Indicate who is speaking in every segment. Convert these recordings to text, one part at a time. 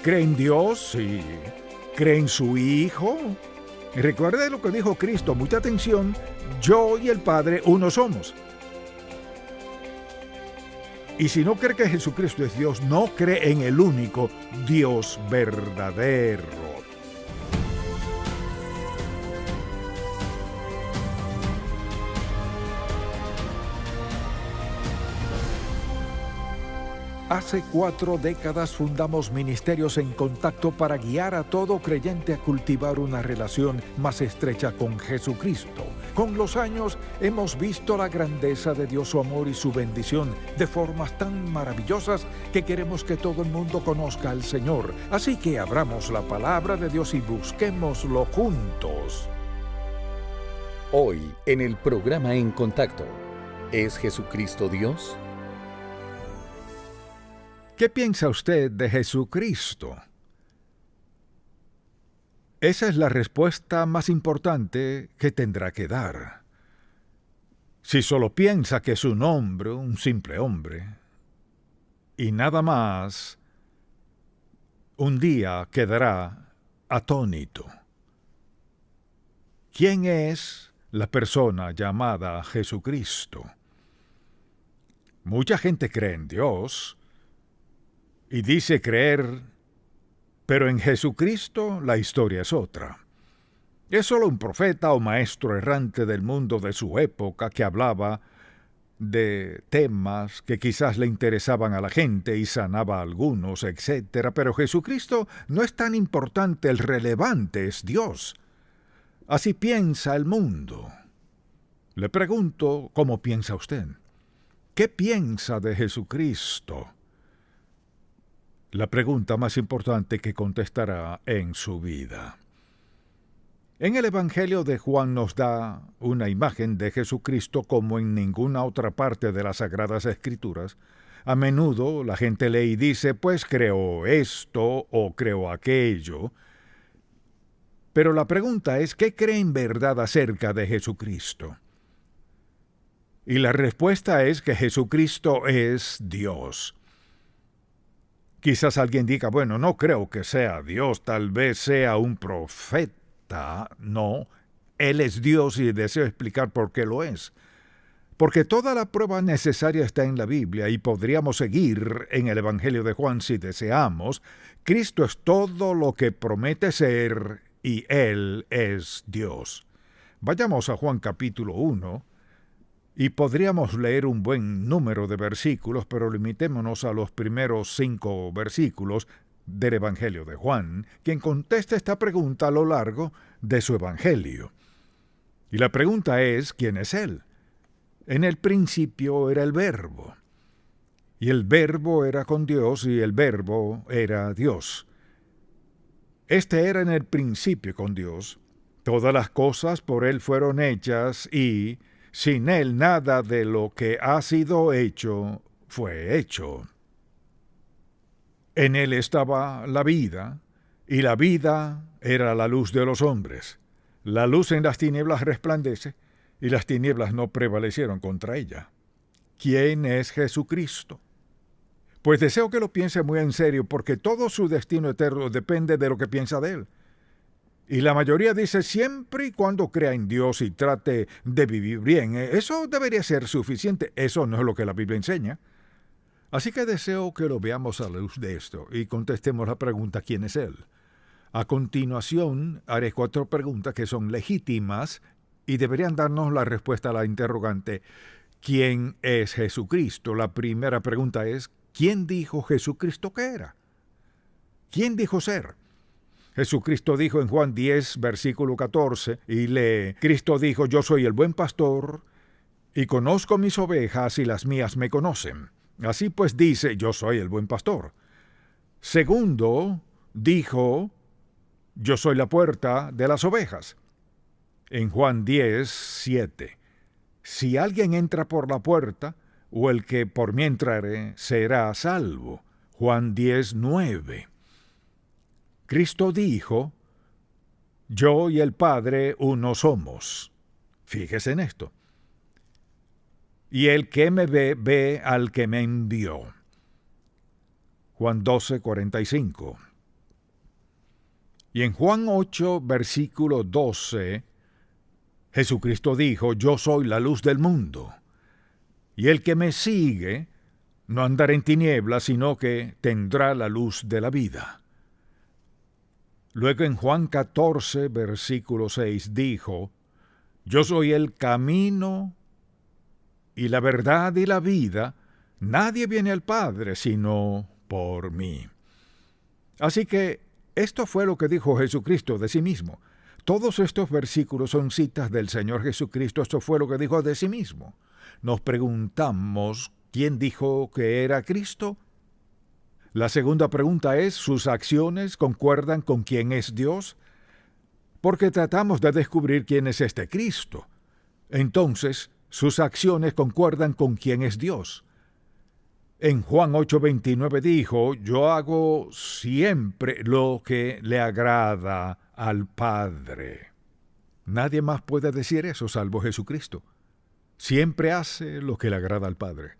Speaker 1: ¿Cree en Dios? Sí. ¿Cree en su Hijo? Recuerde lo que dijo Cristo, mucha atención, yo y el Padre uno somos. Y si no cree que Jesucristo es Dios, no cree en el único Dios verdadero. Hace 4 décadas fundamos Ministerios en Contacto para guiar a todo creyente a cultivar una relación más estrecha con Jesucristo. Con los años hemos visto la grandeza de Dios, su amor y su bendición de formas tan maravillosas que queremos que todo el mundo conozca al Señor. Así que abramos la palabra de Dios y busquémoslo juntos.
Speaker 2: Hoy en el programa En Contacto, ¿es Jesucristo Dios?
Speaker 1: ¿Qué piensa usted de Jesucristo? Esa es la respuesta más importante que tendrá que dar. Si solo piensa que es un hombre, un simple hombre, y nada más, un día quedará atónito. ¿Quién es la persona llamada Jesucristo? Mucha gente cree en Dios y dice creer, pero en Jesucristo la historia es otra. Es solo un profeta o maestro errante del mundo de su época que hablaba de temas que quizás le interesaban a la gente y sanaba a algunos, etc. Pero Jesucristo no es tan importante, el relevante es Dios. Así piensa el mundo. Le pregunto, ¿cómo piensa usted? ¿Qué piensa de Jesucristo? La pregunta más importante que contestará en su vida. En el Evangelio de Juan nos da una imagen de Jesucristo como en ninguna otra parte de las Sagradas Escrituras. A menudo la gente lee y dice, pues creo esto o creo aquello. Pero la pregunta es, ¿qué cree en verdad acerca de Jesucristo? Y la respuesta es que Jesucristo es Dios. Quizás alguien diga, bueno, no creo que sea Dios, tal vez sea un profeta. No, Él es Dios y deseo explicar por qué lo es. Porque toda la prueba necesaria está en la Biblia y podríamos seguir en el Evangelio de Juan si deseamos. Cristo es todo lo que promete ser y Él es Dios. Vayamos a Juan capítulo 1. Y podríamos leer un buen número de versículos, pero limitémonos a los primeros 5 versículos del Evangelio de Juan, quien contesta esta pregunta a lo largo de su Evangelio. Y la pregunta es, ¿quién es Él? En el principio era el Verbo, y el Verbo era con Dios, y el Verbo era Dios. Este era en el principio con Dios. Todas las cosas por Él fueron hechas, y sin Él nada de lo que ha sido hecho fue hecho. En Él estaba la vida, y la vida era la luz de los hombres. La luz en las tinieblas resplandece, y las tinieblas no prevalecieron contra ella. ¿Quién es Jesucristo? Pues deseo que lo piense muy en serio, porque todo su destino eterno depende de lo que piensa de Él. Y la mayoría dice siempre y cuando crea en Dios y trate de vivir bien. Eso debería ser suficiente. Eso no es lo que la Biblia enseña. Así que deseo que lo veamos a la luz de esto y contestemos la pregunta ¿quién es Él? A continuación haré 4 preguntas que son legítimas y deberían darnos la respuesta a la interrogante ¿quién es Jesucristo? La primera pregunta es ¿quién dijo Jesucristo que era? ¿Quién dijo ser? Jesucristo dijo en Juan 10, versículo 14, y lee, Cristo dijo, yo soy el buen pastor, y conozco mis ovejas, y las mías me conocen. Así pues dice, yo soy el buen pastor. Segundo, dijo, yo soy la puerta de las ovejas. En Juan 10, 7, si alguien entra por la puerta, o el que por mí entrare, será salvo. Juan 10, 9. Cristo dijo, yo y el Padre uno somos. Fíjese en esto. Y el que me ve, ve al que me envió. Juan 12, 45. Y en Juan 8, versículo 12, Jesucristo dijo, yo soy la luz del mundo, y el que me sigue no andará en tinieblas, sino que tendrá la luz de la vida. Luego en Juan 14, versículo 6, dijo, yo soy el camino y la verdad y la vida, nadie viene al Padre sino por mí. Así que esto fue lo que dijo Jesucristo de sí mismo. Todos estos versículos son citas del Señor Jesucristo, esto fue lo que dijo de sí mismo. Nos preguntamos, ¿quién dijo que era Cristo? La segunda pregunta es, ¿sus acciones concuerdan con quién es Dios? Porque tratamos de descubrir quién es este Cristo. Entonces, sus acciones concuerdan con quién es Dios. En Juan 8:29 dijo, yo hago siempre lo que le agrada al Padre. Nadie más puede decir eso salvo Jesucristo. Siempre hace lo que le agrada al Padre.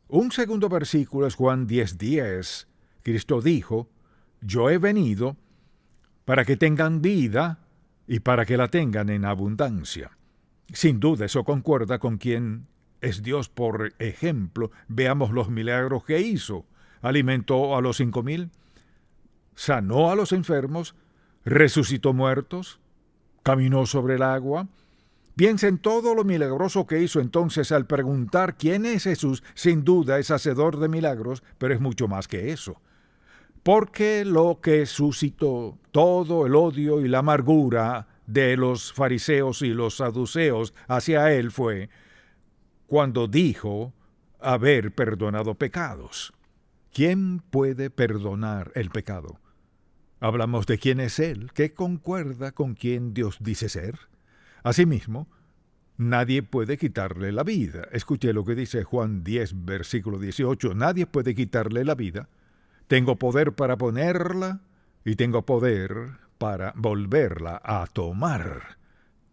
Speaker 1: Un segundo versículo es Juan 10:10. Cristo dijo, yo he venido para que tengan vida y para que la tengan en abundancia. Sin duda eso concuerda con quien es Dios. Por ejemplo, veamos los milagros que hizo. Alimentó a los 5,000, sanó a los enfermos, resucitó muertos, caminó sobre el agua. Piensa en todo lo milagroso que hizo entonces al preguntar quién es Jesús. Sin duda es hacedor de milagros, pero es mucho más que eso. Porque lo que suscitó todo el odio y la amargura de los fariseos y los saduceos hacia él fue cuando dijo haber perdonado pecados. ¿Quién puede perdonar el pecado? Hablamos de quién es Él, que concuerda con quien Dios dice ser. Asimismo, nadie puede quitarle la vida. Escuche lo que dice Juan 10, versículo 18. Nadie puede quitarle la vida. Tengo poder para ponerla y tengo poder para volverla a tomar.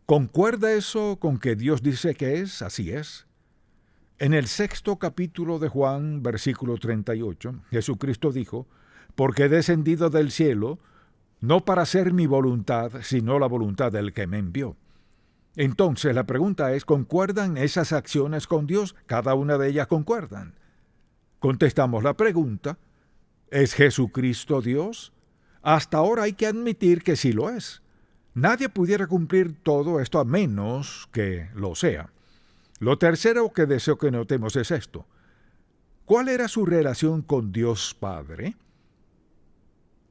Speaker 1: ¿Concuerda eso con que Dios dice que es? Así es. En el 6º capítulo de Juan, versículo 38, Jesucristo dijo, porque he descendido del cielo, no para hacer mi voluntad, sino la voluntad del que me envió. Entonces la pregunta es, ¿concuerdan esas acciones con Dios? Cada una de ellas concuerdan. Contestamos la pregunta, ¿es Jesucristo Dios? Hasta ahora hay que admitir que sí lo es. Nadie pudiera cumplir todo esto a menos que lo sea. Lo tercero que deseo que notemos es esto. ¿Cuál era su relación con Dios Padre?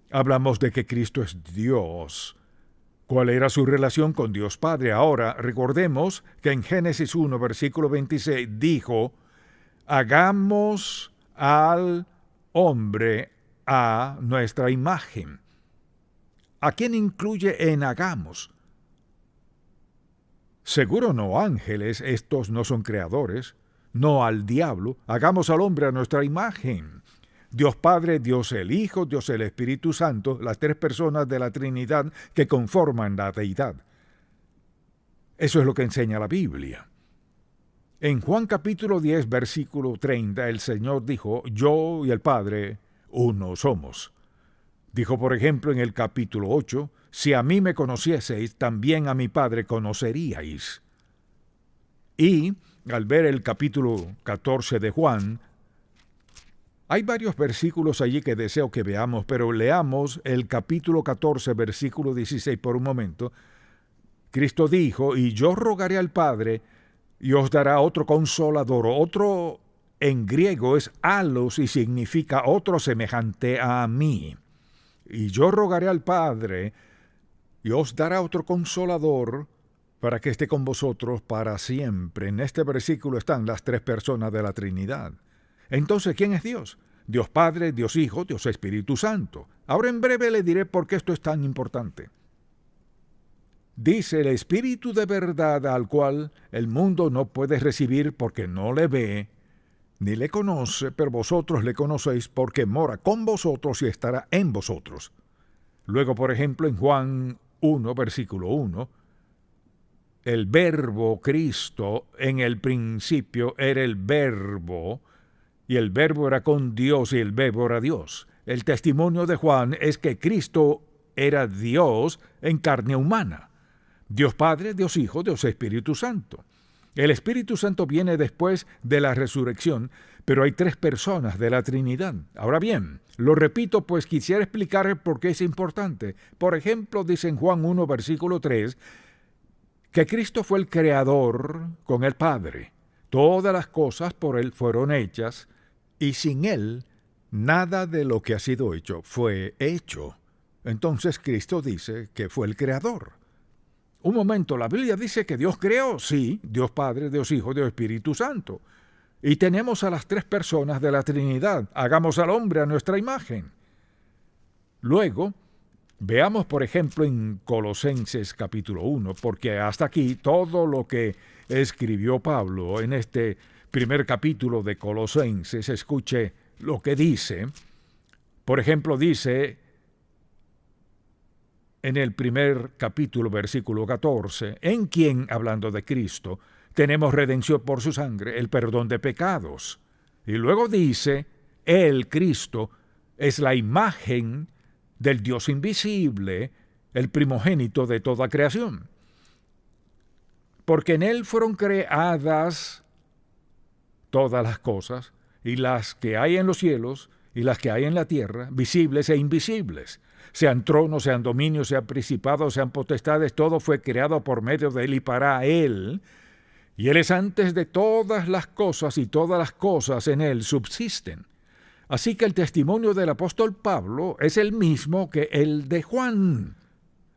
Speaker 1: Hablamos de que Cristo es Dios. ¿Cuál era su relación con Dios Padre? Ahora, recordemos que en Génesis 1, versículo 26, dijo, hagamos al hombre a nuestra imagen. ¿A quién incluye en hagamos? Seguro no ángeles, estos no son creadores, no al diablo. Hagamos al hombre a nuestra imagen. Dios Padre, Dios el Hijo, Dios el Espíritu Santo, las tres personas de la Trinidad que conforman la deidad. Eso es lo que enseña la Biblia. En Juan capítulo 10, versículo 30, el Señor dijo, yo y el Padre uno somos. Dijo, por ejemplo, en el capítulo 8, si a mí me conocieseis, también a mi Padre conoceríais. Y, al ver el capítulo 14 de Juan, hay varios versículos allí que deseo que veamos, pero leamos el capítulo 14, versículo 16 por un momento. Cristo dijo, y yo rogaré al Padre, y os dará otro consolador. Otro en griego es alos y significa otro semejante a mí. Y yo rogaré al Padre, y os dará otro consolador, para que esté con vosotros para siempre. En este versículo están las tres personas de la Trinidad. Entonces, ¿quién es Dios? Dios Padre, Dios Hijo, Dios Espíritu Santo. Ahora en breve le diré por qué esto es tan importante. Dice el Espíritu de verdad al cual el mundo no puede recibir porque no le ve, ni le conoce, pero vosotros le conocéis porque mora con vosotros y estará en vosotros. Luego, por ejemplo, en Juan 1, versículo 1, el verbo Cristo en el principio era el verbo, y el verbo era con Dios y el verbo era Dios. El testimonio de Juan es que Cristo era Dios en carne humana. Dios Padre, Dios Hijo, Dios Espíritu Santo. El Espíritu Santo viene después de la resurrección, pero hay 3 personas de la Trinidad. Ahora bien, lo repito, pues quisiera explicar por qué es importante. Por ejemplo, dice en Juan 1, versículo 3, que Cristo fue el creador con el Padre. Todas las cosas por Él fueron hechas, y sin Él, nada de lo que ha sido hecho fue hecho. Entonces Cristo dice que fue el creador. Un momento, la Biblia dice que Dios creó, sí, Dios Padre, Dios Hijo, Dios Espíritu Santo. Y tenemos a las 3 personas de la Trinidad. Hagamos al hombre a nuestra imagen. Luego, veamos por ejemplo en Colosenses capítulo 1, porque hasta aquí todo lo que escribió Pablo en este primer capítulo de Colosenses, escuche lo que dice. Por ejemplo, dice en el primer capítulo, versículo 14, en quien, hablando de Cristo, tenemos redención por su sangre, el perdón de pecados. Y luego dice, Él, Cristo, es la imagen del Dios invisible, el primogénito de toda creación. Porque en Él fueron creadas todas las cosas, y las que hay en los cielos, y las que hay en la tierra, visibles e invisibles. Sean tronos, sean dominios, sean principados, sean potestades, todo fue creado por medio de Él y para Él. Y Él es antes de todas las cosas, y todas las cosas en Él subsisten. Así que el testimonio del apóstol Pablo es el mismo que el de Juan.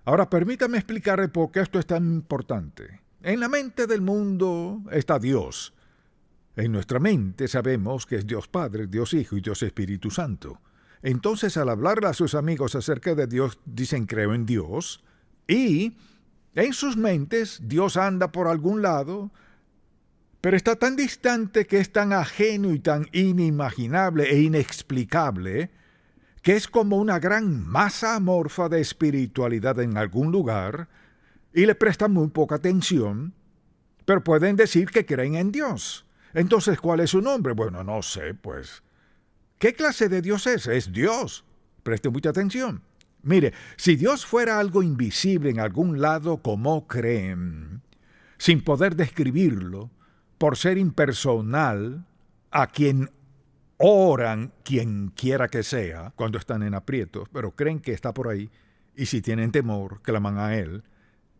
Speaker 1: Ahora permítame explicarle por qué esto es tan importante. En la mente del mundo está Dios. En nuestra mente sabemos que es Dios Padre, Dios Hijo y Dios Espíritu Santo. Entonces, al hablarle a sus amigos acerca de Dios, dicen creo en Dios, y en sus mentes Dios anda por algún lado, pero está tan distante que es tan ajeno y tan inimaginable e inexplicable, que es como una gran masa amorfa de espiritualidad en algún lugar, y le prestan muy poca atención, pero pueden decir que creen en Dios. Entonces, ¿cuál es su nombre? Bueno, no sé, pues. ¿Qué clase de Dios es? Es Dios. Preste mucha atención. Mire, si Dios fuera algo invisible en algún lado, como creen, sin poder describirlo, por ser impersonal, a quien oran quien quiera que sea, cuando están en aprietos, pero creen que está por ahí, y si tienen temor, claman a Él.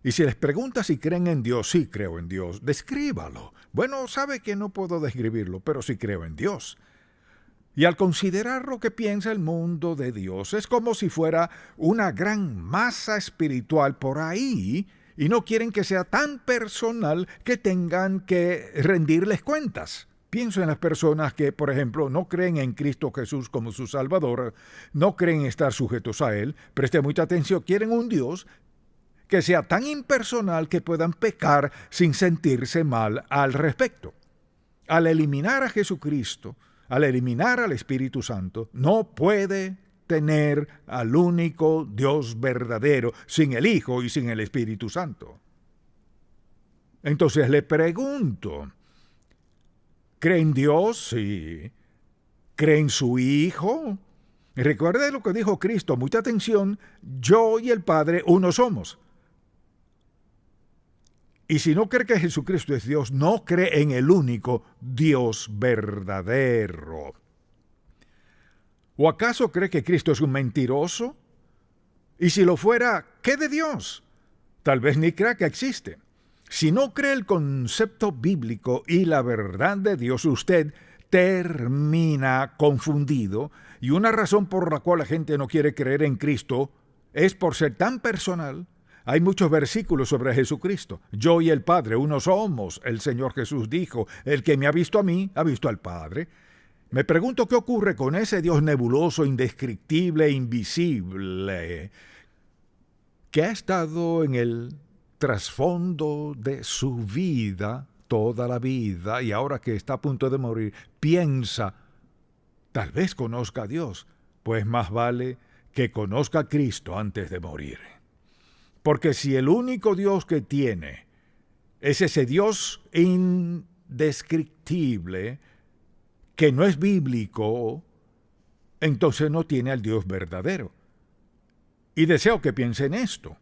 Speaker 1: Y si les pregunta si creen en Dios, sí creo en Dios, descríbalo. Bueno, sabe que no puedo describirlo, pero sí creo en Dios. Y al considerar lo que piensa el mundo de Dios, es como si fuera una gran masa espiritual por ahí, y no quieren que sea tan personal que tengan que rendirles cuentas. Pienso en las personas que, por ejemplo, no creen en Cristo Jesús como su Salvador, no creen estar sujetos a Él, preste mucha atención, quieren un Dios que sea tan impersonal que puedan pecar sin sentirse mal al respecto. Al eliminar a Jesucristo, al eliminar al Espíritu Santo, no puede tener al único Dios verdadero sin el Hijo y sin el Espíritu Santo. Entonces le pregunto, ¿cree en Dios? Sí. ¿Cree en su Hijo? Recuerde lo que dijo Cristo, mucha atención, yo y el Padre uno somos. Y si no cree que Jesucristo es Dios, no cree en el único Dios verdadero. ¿O acaso cree que Cristo es un mentiroso? Y si lo fuera, ¿qué de Dios? Tal vez ni crea que existe. Si no cree el concepto bíblico y la verdad de Dios, usted termina confundido, y una razón por la cual la gente no quiere creer en Cristo es por ser tan personal. Hay muchos versículos sobre Jesucristo. Yo y el Padre, uno somos. El Señor Jesús dijo, el que me ha visto a mí, ha visto al Padre. Me pregunto qué ocurre con ese Dios nebuloso, indescriptible, invisible, que ha estado en el trasfondo de su vida, toda la vida, y ahora que está a punto de morir, piensa, tal vez conozca a Dios, pues más vale que conozca a Cristo antes de morir. Porque si el único Dios que tiene es ese Dios indescriptible, que no es bíblico, entonces no tiene al Dios verdadero. Y deseo que piense en esto.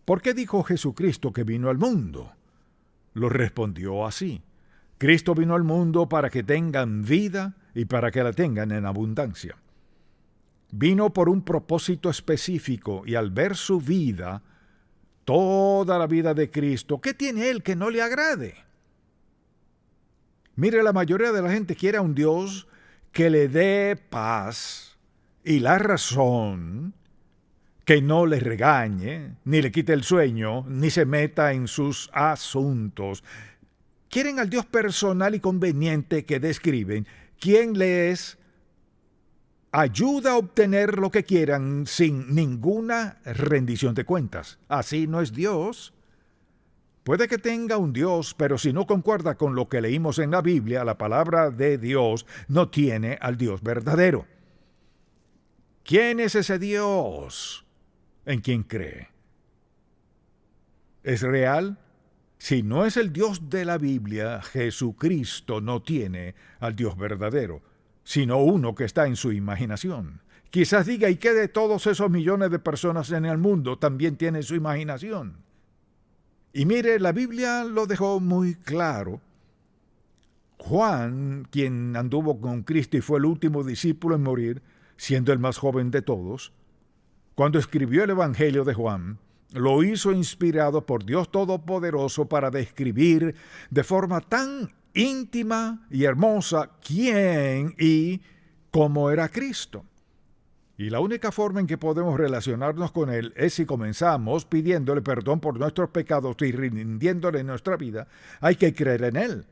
Speaker 1: ¿Por qué dijo Jesucristo que vino al mundo? Lo respondió así: Cristo vino al mundo para que tengan vida y para que la tengan en abundancia. Vino por un propósito específico y al ver su vida, toda la vida de Cristo, ¿qué tiene Él que no le agrade? Mire, la mayoría de la gente quiere a un Dios que le dé paz y la razón, que no le regañe, ni le quite el sueño, ni se meta en sus asuntos. Quieren al Dios personal y conveniente que describen, quien les ayuda a obtener lo que quieran sin ninguna rendición de cuentas. Así no es Dios. Puede que tenga un Dios, pero si no concuerda con lo que leímos en la Biblia, la palabra de Dios no tiene al Dios verdadero. ¿Quién es ese Dios en quien cree? ¿Es real? Si no es el Dios de la Biblia, Jesucristo no tiene al Dios verdadero, sino uno que está en su imaginación. Quizás diga, ¿y qué de todos esos millones de personas en el mundo también tienen su imaginación? Y mire, la Biblia lo dejó muy claro. Juan, quien anduvo con Cristo y fue el último discípulo en morir, siendo el más joven de todos, cuando escribió el Evangelio de Juan, lo hizo inspirado por Dios Todopoderoso para describir de forma tan íntima y hermosa quién y cómo era Cristo. Y la única forma en que podemos relacionarnos con Él es si comenzamos pidiéndole perdón por nuestros pecados y rindiéndole nuestra vida. Hay que creer en Él.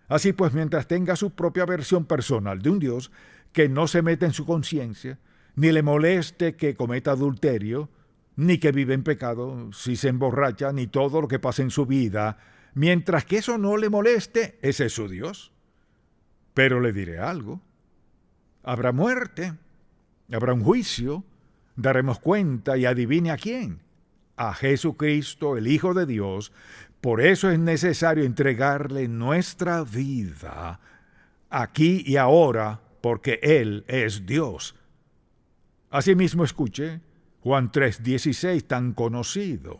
Speaker 1: Así pues, mientras tenga su propia versión personal de un Dios que no se mete en su conciencia, ni le moleste que cometa adulterio, ni que vive en pecado, si se emborracha, ni todo lo que pasa en su vida, mientras que eso no le moleste, ese es su Dios. Pero le diré algo: habrá muerte, habrá un juicio, daremos cuenta, y adivine a quién: a Jesucristo, el Hijo de Dios. Por eso es necesario entregarle nuestra vida aquí y ahora, porque Él es Dios. Asimismo, escuche Juan 3:16, tan conocido.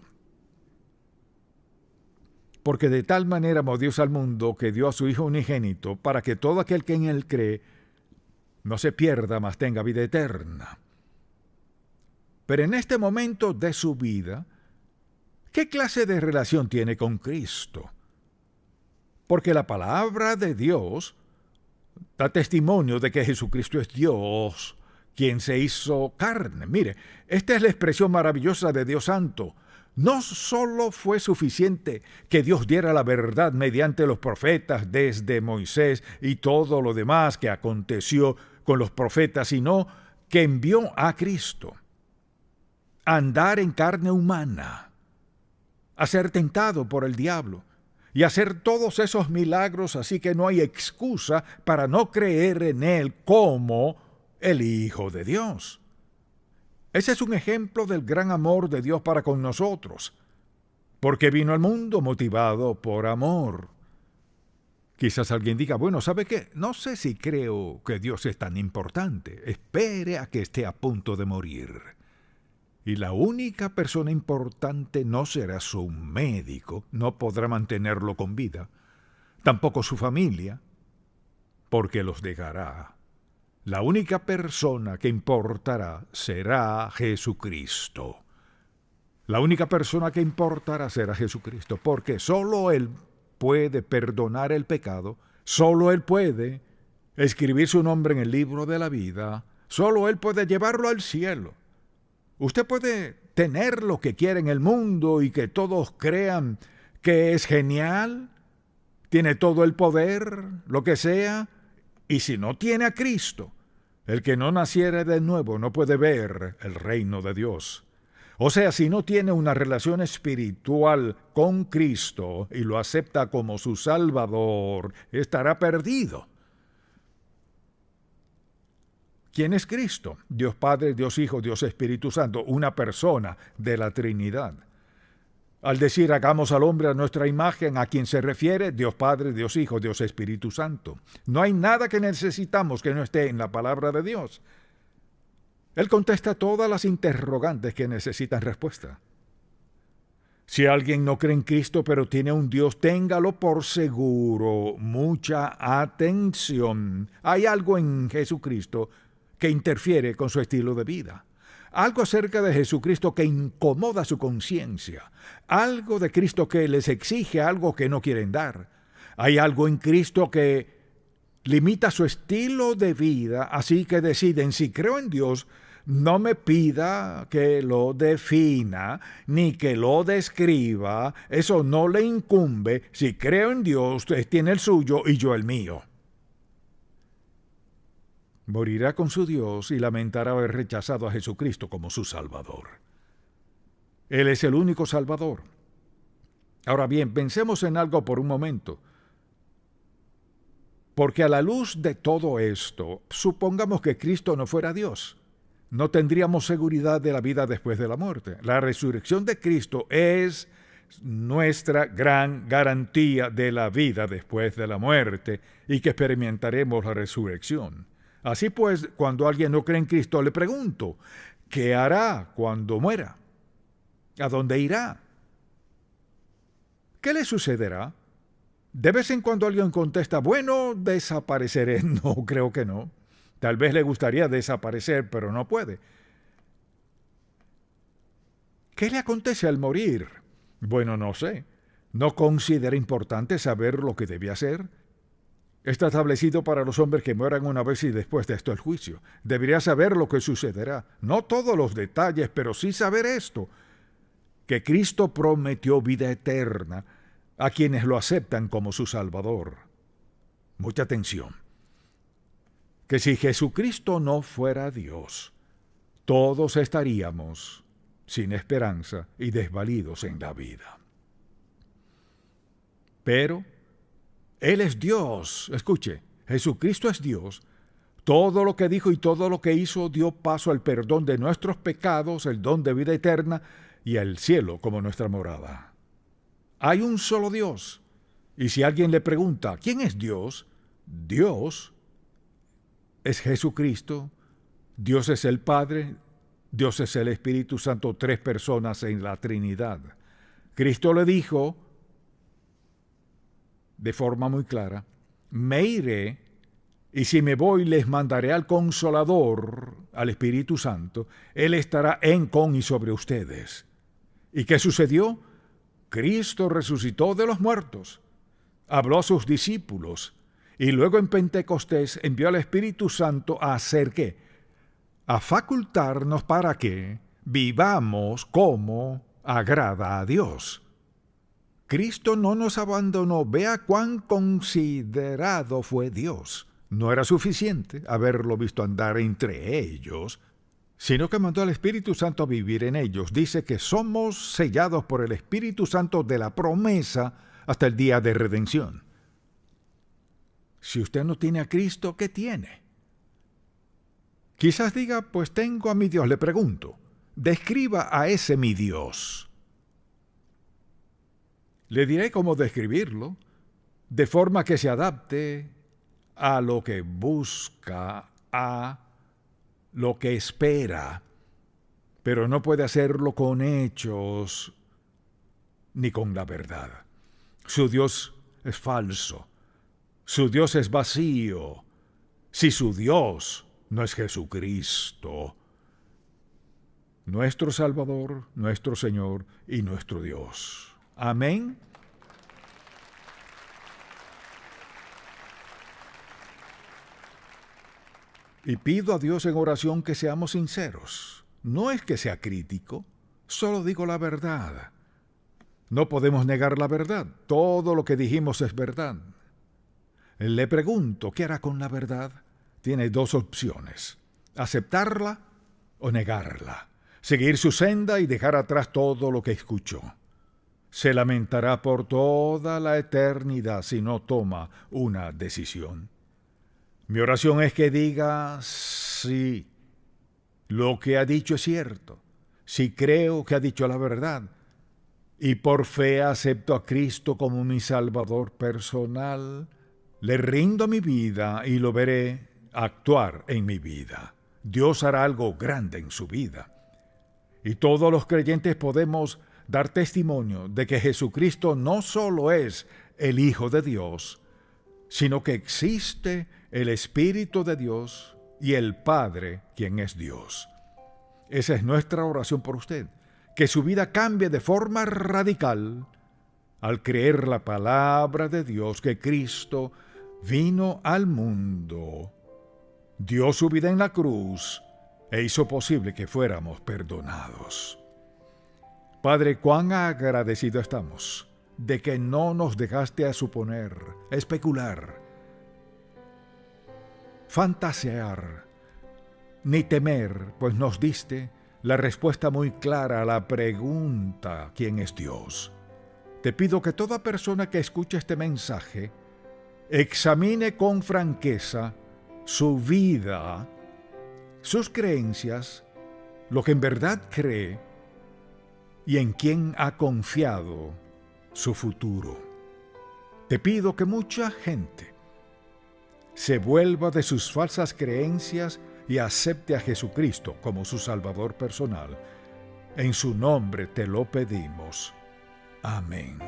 Speaker 1: Porque de tal manera amó Dios al mundo que dio a su Hijo unigénito, para que todo aquel que en Él cree no se pierda, mas tenga vida eterna. Pero en este momento de su vida, ¿qué clase de relación tiene con Cristo? Porque la palabra de Dios da testimonio de que Jesucristo es Dios, quien se hizo carne. Mire, esta es la expresión maravillosa de Dios Santo. No solo fue suficiente que Dios diera la verdad mediante los profetas desde Moisés y todo lo demás que aconteció con los profetas, sino que envió a Cristo a andar en carne humana, a ser tentado por el diablo y a hacer todos esos milagros, así que no hay excusa para no creer en Él como el Hijo de Dios. Ese es un ejemplo del gran amor de Dios para con nosotros, porque vino al mundo motivado por amor. Quizás alguien diga, bueno, ¿sabe qué? No sé si creo que Dios es tan importante. Espere a que esté a punto de morir. Y la única persona importante no será su médico, no podrá mantenerlo con vida, tampoco su familia, porque los dejará. La única persona que importará será Jesucristo. La única persona que importará será Jesucristo, porque solo Él puede perdonar el pecado, solo Él puede escribir su nombre en el libro de la vida, solo Él puede llevarlo al cielo. Usted puede tener lo que quiera en el mundo y que todos crean que es genial, tiene todo el poder, lo que sea, y si no tiene a Cristo, el que no naciere de nuevo no puede ver el reino de Dios. O sea, si no tiene una relación espiritual con Cristo y lo acepta como su Salvador, estará perdido. ¿Quién es Cristo? Dios Padre, Dios Hijo, Dios Espíritu Santo, una persona de la Trinidad. Al decir hagamos al hombre a nuestra imagen, ¿a quién se refiere? Dios Padre, Dios Hijo, Dios Espíritu Santo. No hay nada que necesitamos que no esté en la palabra de Dios. Él contesta todas las interrogantes que necesitan respuesta. Si alguien no cree en Cristo pero tiene un Dios, téngalo por seguro. Mucha atención. Hay algo en Jesucristo que interfiere con su estilo de vida. Algo acerca de Jesucristo que incomoda su conciencia. Algo de Cristo que les exige algo que no quieren dar. Hay algo en Cristo que limita su estilo de vida, así que deciden, si creo en Dios, no me pida que lo defina, ni que lo describa. Eso no le incumbe. Si creo en Dios, usted tiene el suyo y yo el mío. Morirá con su Dios y lamentará haber rechazado a Jesucristo como su Salvador. Él es el único Salvador. Ahora bien, pensemos en algo por un momento. Porque a la luz de todo esto, supongamos que Cristo no fuera Dios. No tendríamos seguridad de la vida después de la muerte. La resurrección de Cristo es nuestra gran garantía de la vida después de la muerte y que experimentaremos la resurrección. Así pues, cuando alguien no cree en Cristo, le pregunto, ¿qué hará cuando muera? ¿A dónde irá? ¿Qué le sucederá? De vez en cuando alguien contesta, bueno, desapareceré. No, creo que no. Tal vez le gustaría desaparecer, pero no puede. ¿Qué le acontece al morir? Bueno, no sé. ¿No considera importante saber lo que debe hacer? Está establecido para los hombres que mueran una vez y después de esto el juicio. Debería saber lo que sucederá. No todos los detalles, pero sí saber esto, que Cristo prometió vida eterna a quienes lo aceptan como su Salvador. Mucha atención. Que si Jesucristo no fuera Dios, todos estaríamos sin esperanza y desvalidos en la vida. Pero Él es Dios. Escuche, Jesucristo es Dios. Todo lo que dijo y todo lo que hizo dio paso al perdón de nuestros pecados, el don de vida eterna y al cielo como nuestra morada. Hay un solo Dios. Y si alguien le pregunta, ¿quién es Dios? Dios es Jesucristo, Dios es el Padre, Dios es el Espíritu Santo, tres personas en la Trinidad. Cristo le dijo de forma muy clara, me iré y si me voy les mandaré al Consolador, al Espíritu Santo, Él estará en, con y sobre ustedes. ¿Y qué sucedió? Cristo resucitó de los muertos, habló a sus discípulos, y luego en Pentecostés envió al Espíritu Santo a hacer ¿qué? A facultarnos para que vivamos como agrada a Dios. Cristo no nos abandonó. Vea cuán considerado fue Dios. No era suficiente haberlo visto andar entre ellos, sino que mandó al Espíritu Santo a vivir en ellos. Dice que somos sellados por el Espíritu Santo de la promesa hasta el día de redención. Si usted no tiene a Cristo, ¿qué tiene? Quizás diga, pues tengo a mi Dios. Le pregunto, describa a ese mi Dios. Le diré cómo describirlo, de forma que se adapte a lo que busca, a lo que espera, pero no puede hacerlo con hechos ni con la verdad. Su Dios es falso. Su Dios es vacío. Si su Dios no es Jesucristo, nuestro Salvador, nuestro Señor y nuestro Dios. Amén. Y pido a Dios en oración que seamos sinceros. No es que sea crítico, solo digo la verdad. No podemos negar la verdad. Todo lo que dijimos es verdad. Le pregunto, ¿qué hará con la verdad? Tiene dos opciones: aceptarla o negarla, seguir su senda y dejar atrás todo lo que escuchó. Se lamentará por toda la eternidad si no toma una decisión. Mi oración es que diga, sí, lo que ha dicho es cierto, sí creo que ha dicho la verdad, y por fe acepto a Cristo como mi Salvador personal. Le rindo mi vida y lo veré actuar en mi vida. Dios hará algo grande en su vida. Y todos los creyentes podemos dar testimonio de que Jesucristo no solo es el Hijo de Dios, sino que existe el Espíritu de Dios y el Padre, quien es Dios. Esa es nuestra oración por usted, que su vida cambie de forma radical al creer la palabra de Dios, que Cristo vino al mundo, dio su vida en la cruz e hizo posible que fuéramos perdonados. Padre, cuán agradecido estamos de que no nos dejaste a suponer, especular, fantasear, ni temer, pues nos diste la respuesta muy clara a la pregunta ¿quién es Dios? Te pido que toda persona que escuche este mensaje examine con franqueza su vida, sus creencias, lo que en verdad cree y en quién ha confiado su futuro. Te pido que mucha gente se vuelva de sus falsas creencias y acepte a Jesucristo como su Salvador personal. En su nombre te lo pedimos. Amén.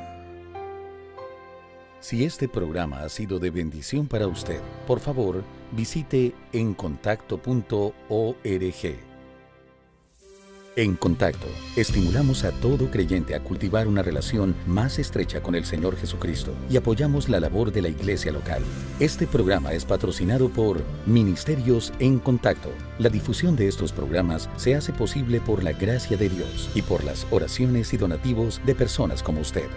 Speaker 2: Si este programa ha sido de bendición para usted, por favor, visite encontacto.org. En Contacto, estimulamos a todo creyente a cultivar una relación más estrecha con el Señor Jesucristo y apoyamos la labor de la iglesia local. Este programa es patrocinado por Ministerios en Contacto. La difusión de estos programas se hace posible por la gracia de Dios y por las oraciones y donativos de personas como usted.